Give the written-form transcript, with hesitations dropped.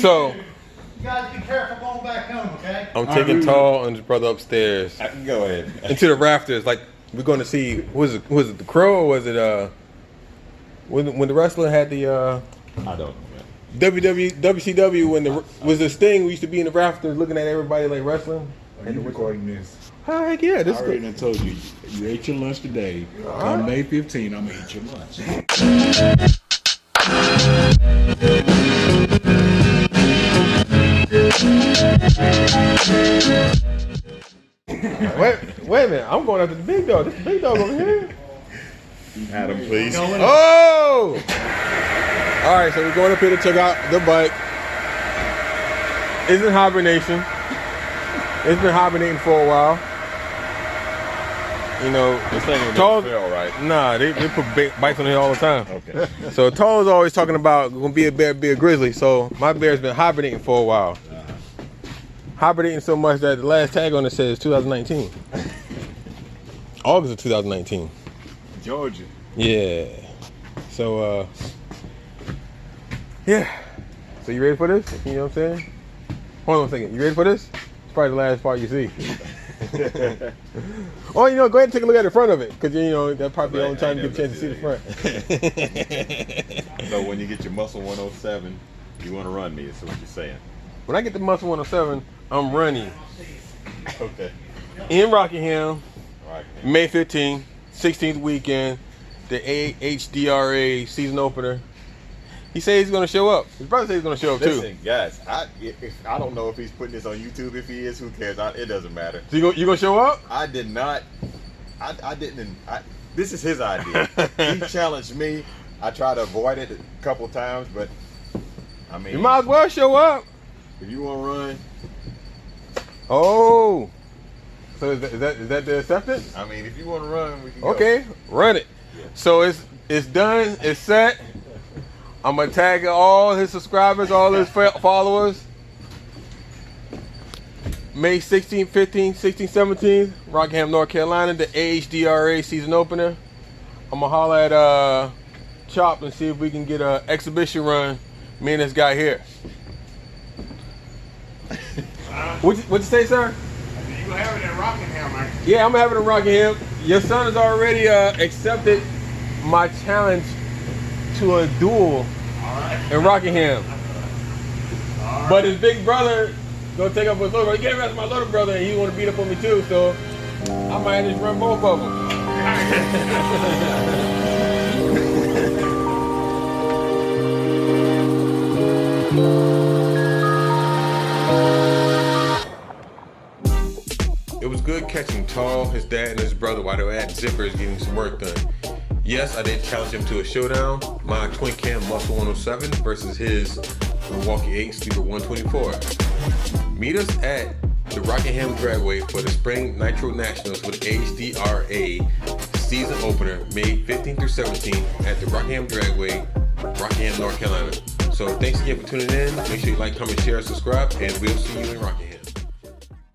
So, you guys be careful going back home, okay? I'm taking Tall and his brother upstairs. Go ahead. Into the rafters. Like, we're going to see, was it the Crow or was it, when the wrestler had the, I don't know. WCW, when was this thing we used to be in the rafters looking at everybody like wrestling? Are you recording this? Oh, heck yeah, this I is already good. done told you, you ate your lunch today. On May 15, I'm gonna eat your lunch. Wait a minute, I'm going after the big dog. This is the big dog over here. Adam, please. Oh! All right, so we're going up here to check out the bike. It's in hibernation. It's been hibernating for a while. You know, This thing will Tall, never fail, right? nah, they put bikes on here all the time. Okay. So Tall is always talking about gonna be a bear, be a grizzly. So my bear's been hibernating for a while. Hibernating so much that the last tag on it says 2019. August of 2019. Georgia. Yeah. So yeah. So you ready for this? You know what I'm saying? Hold on a second. You ready for this? It's probably the last part you see. Oh, you know, go ahead and take a look at the front of it, because you know that's probably the only time you get a chance to see the front. So when you get your Muscle 107, you want to run me, is what you're saying. When I get the Muscle 107, I'm running Okay. in Rockingham, Right. May 15th, 16th weekend, the AHDRA season opener. He said he's going to show up. His brother said he's going to show up too. Listen, guys, I don't know if he's putting this on YouTube. If he is, who cares? It doesn't matter. So you going to show up? I did not. I didn't. This is his idea. He challenged me. I tried to avoid it a couple times, but I mean, You might as well show up. if you want to run, Oh. So is that the acceptance? I mean, if you want to run, we can go. Okay, run it. So it's done. It's set. I'm gonna tag all his subscribers, all his followers. May 16th, 15th, 16th, 17th, Rockingham, North Carolina, the AHDRA season opener. I'm gonna holler at Chop and see if we can get an exhibition run. Me and this guy here. What'd you say, sir? You gonna have it in Rockingham, man. Yeah, I'm gonna have it in Rockingham. Your son has already accepted my challenge to a duel in Rockingham. But his big brother gonna take up his little brother. He can't arrest my little brother, and he want to beat up on me too. So I might just run both of them. It was good catching Tall, his dad, and his brother while they were at Zippers getting some work done. Yes, I did challenge him to a showdown, my twin cam Muscle 107 versus his Milwaukee-Eight SLEEPER 124. Meet us at the Rockingham Dragway for the Spring Nitro Nationals with AHDRA season opener May 15th through 17th at the Rockingham Dragway, Rockingham, North Carolina. So thanks again for tuning in. Make sure you like, comment, share, subscribe, and we'll see you in Rockingham.